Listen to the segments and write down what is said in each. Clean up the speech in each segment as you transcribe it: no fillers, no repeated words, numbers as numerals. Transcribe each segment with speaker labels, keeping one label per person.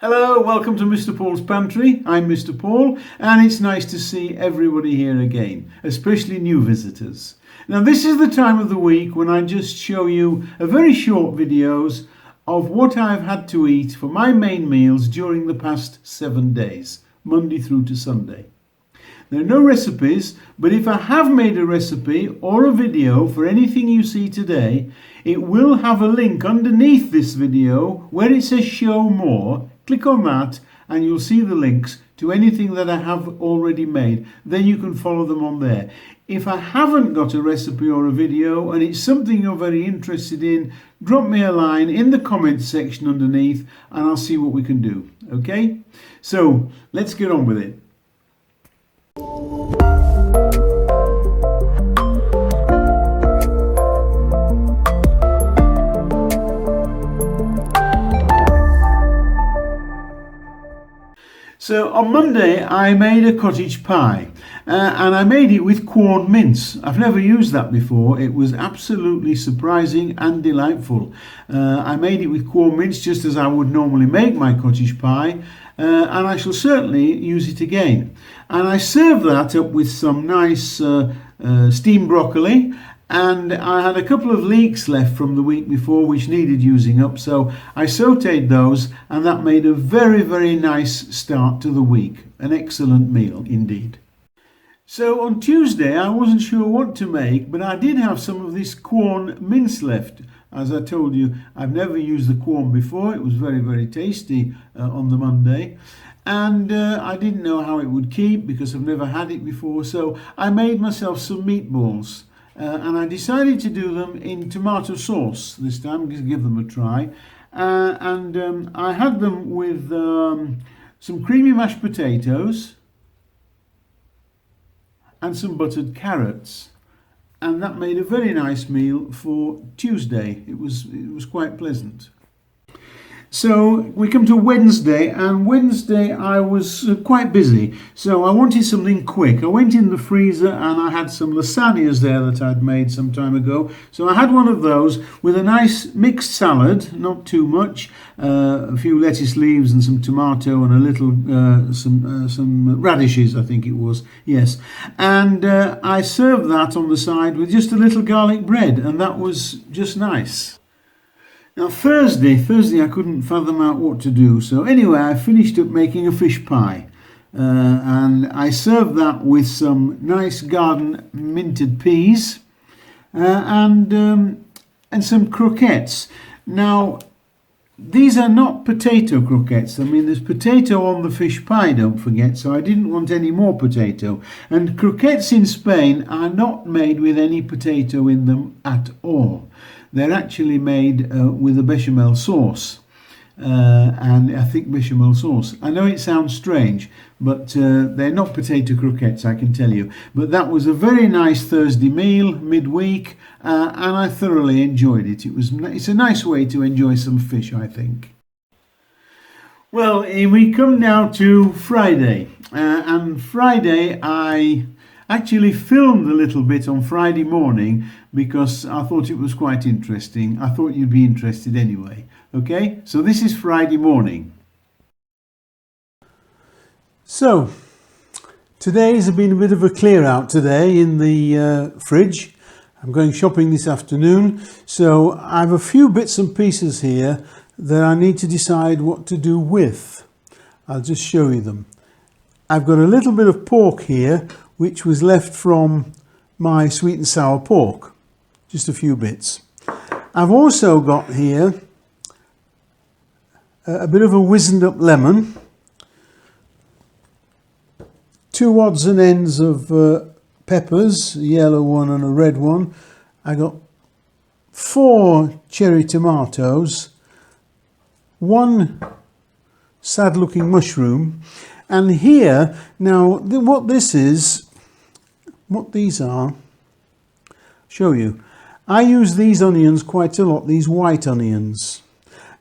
Speaker 1: Hello, welcome to Mr. Paul's Pantry. I'm Mr. Paul, and it's nice to see everybody here again, especially new visitors. Now, this is the time of the week when I just show you a very short videos of what I've had to eat for my main meals during the past 7 days, Monday through to Sunday. There are no recipes, but if I have made a recipe or a video for anything you see today, it will have a link underneath this video where it says show more. Click on that and you'll see the links to anything that I have already made. Then you can follow them on there. If I haven't got a recipe or a video and it's something you're very interested in, drop me a line in the comments section underneath and I'll see what we can do. Okay? So let's get on with it. So on Monday I made a cottage pie and I made it with Quorn mince. I've never used that before. It was absolutely surprising and delightful. I made it with Quorn mince just as I would normally make my cottage pie, and I shall certainly use it again. And I served that up with some nice steamed broccoli, and I had a couple of leeks left from the week before which needed using up, so I sautéed those and that made a very, very nice start to the week. An excellent meal indeed. So on Tuesday I wasn't sure what to make, but I did have some of this Quorn mince left. As I told you, I've never used the Quorn before. It was very, very tasty on the Monday. And I didn't know how it would keep because I've never had it before, so I made myself some meatballs. And I decided to do them in tomato sauce this time, just give them a try. I had them with some creamy mashed potatoes and some buttered carrots. And that made a very nice meal for Tuesday. It was quite pleasant. So we come to Wednesday, and Wednesday I was quite busy, so I wanted something quick. I went in the freezer and I had some lasagnas there that I'd made some time ago. So I had one of those with a nice mixed salad, not too much, a few lettuce leaves and some tomato and a little some radishes, I think it was, yes. And I served that on the side with just a little garlic bread, and that was just nice. Now Thursday I couldn't fathom out what to do, so anyway I finished up making a fish pie, and I served that with some nice garden minted peas and some croquettes. Now these are not potato croquettes. I mean, there's potato on the fish pie, don't forget, so I didn't want any more potato. And croquettes in Spain are not made with any potato in them at all. They're actually made with a bechamel sauce, and a thick bechamel sauce. I know it sounds strange, but they're not potato croquettes, I can tell you. But that was a very nice Thursday meal, midweek, and I thoroughly enjoyed it. It's a nice way to enjoy some fish, I think. Well, we come now to Friday, and Friday I actually filmed a little bit on Friday morning because I thought it was quite interesting. I thought you'd be interested anyway. Okay, so this is Friday morning. So today has been a bit of a clear out today in the fridge. I'm going shopping this afternoon, so I have a few bits and pieces here that I need to decide what to do with. I'll just show you them. I've got a little bit of pork here which was left from my sweet and sour pork, just a few bits. I've also got here a bit of a wizened up lemon, 2 odds and ends of peppers, a yellow one and a red one. I got 4 cherry tomatoes, 1 sad looking mushroom, and here, now what these are, show you. I use these onions quite a lot, these white onions.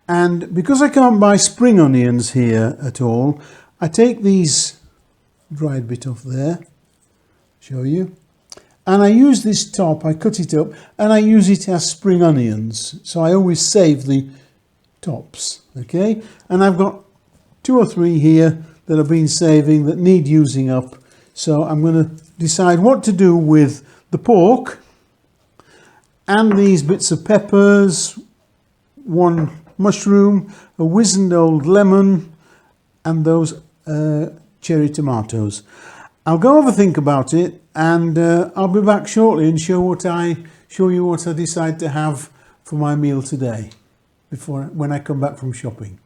Speaker 1: And because I can't buy spring onions here at all, I take these, dried bit off there, show you. And I use this top, I cut it up, and I use it as spring onions. So I always save the tops, okay? And I've got 2 or 3 here that I've been saving that need using up. So I'm going to decide what to do with the pork and these bits of peppers, 1 mushroom, a wizened old lemon, and those cherry tomatoes. I'll go have a think about it, and I'll be back shortly and show you what I decide to have for my meal today, when I come back from shopping.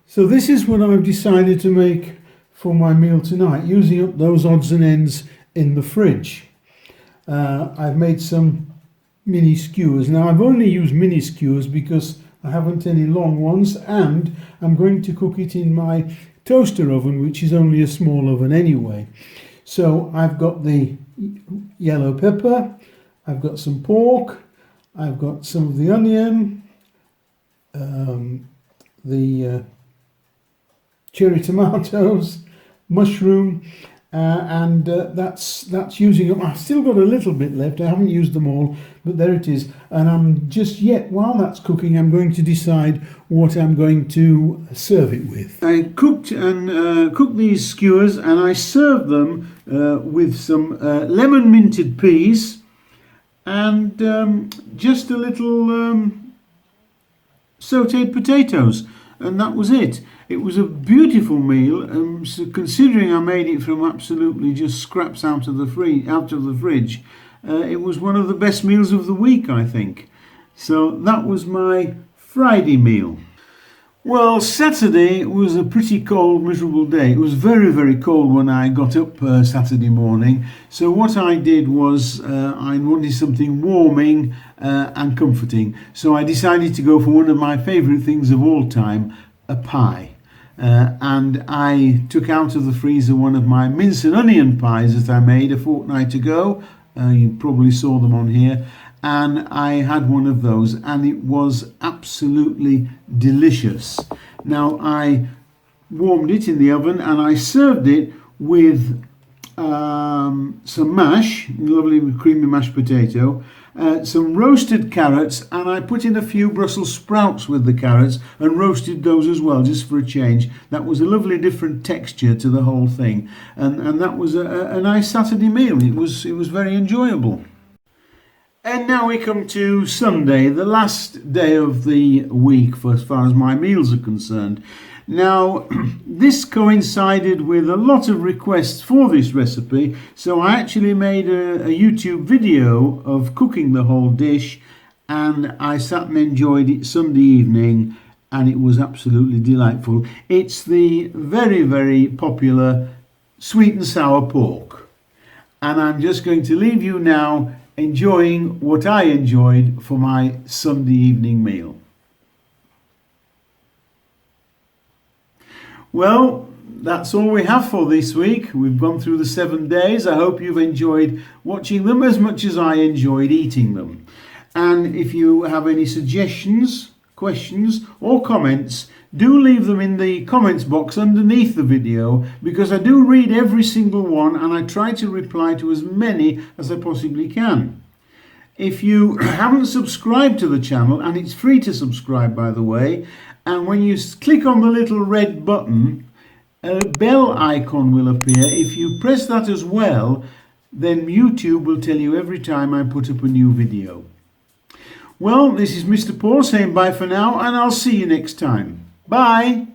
Speaker 1: So this is what I've decided to make for my meal tonight, using up those odds and ends in the fridge. I've made some mini skewers. Now I've only used mini skewers because I haven't any long ones, and I'm going to cook it in my toaster oven, which is only a small oven anyway. So I've got the yellow pepper, I've got some pork, I've got some of the onion, the cherry tomatoes, mushroom, and that's using up. I've still got a little bit left. I haven't used them all, but there it is. And I'm just yet, while that's cooking, I'm going to decide what I'm going to serve it with. I cooked these skewers, and I served them with some lemon minted peas and just a little sautéed potatoes, and that was it. It was a beautiful meal, so considering I made it from absolutely just scraps out of the fridge. It was one of the best meals of the week, I think. So that was my Friday meal. Well, Saturday was a pretty cold, miserable day. It was very, very cold when I got up Saturday morning. So what I did was I wanted something warming and comforting. So I decided to go for one of my favourite things of all time, a pie. And I took out of the freezer one of my mince and onion pies that I made a fortnight ago. You probably saw them on here. And I had one of those, and it was absolutely delicious. Now I warmed it in the oven, and I served it with some mash, lovely creamy mashed potato, some roasted carrots, and I put in a few Brussels sprouts with the carrots and roasted those as well, just for a change. That was a lovely different texture to the whole thing, and that was a nice Saturday meal. It was very enjoyable. And now we come to Sunday, the last day of the week for as far as my meals are concerned. Now, this coincided with a lot of requests for this recipe, so I actually made a YouTube video of cooking the whole dish, and I sat and enjoyed it Sunday evening, and it was absolutely delightful. It's the very, very popular sweet and sour pork. And I'm just going to leave you now enjoying what I enjoyed for my Sunday evening meal. Well, that's all we have for this week. We've gone through the 7 days. I hope you've enjoyed watching them as much as I enjoyed eating them. And if you have any suggestions, questions or comments, do leave them in the comments box underneath the video, because I do read every single one and I try to reply to as many as I possibly can. If you haven't subscribed to the channel, and it's free to subscribe by the way, and when you click on the little red button, a bell icon will appear. If you press that as well, then YouTube will tell you every time I put up a new video. Well, this is Mr. Paul saying bye for now, and I'll see you next time. Bye!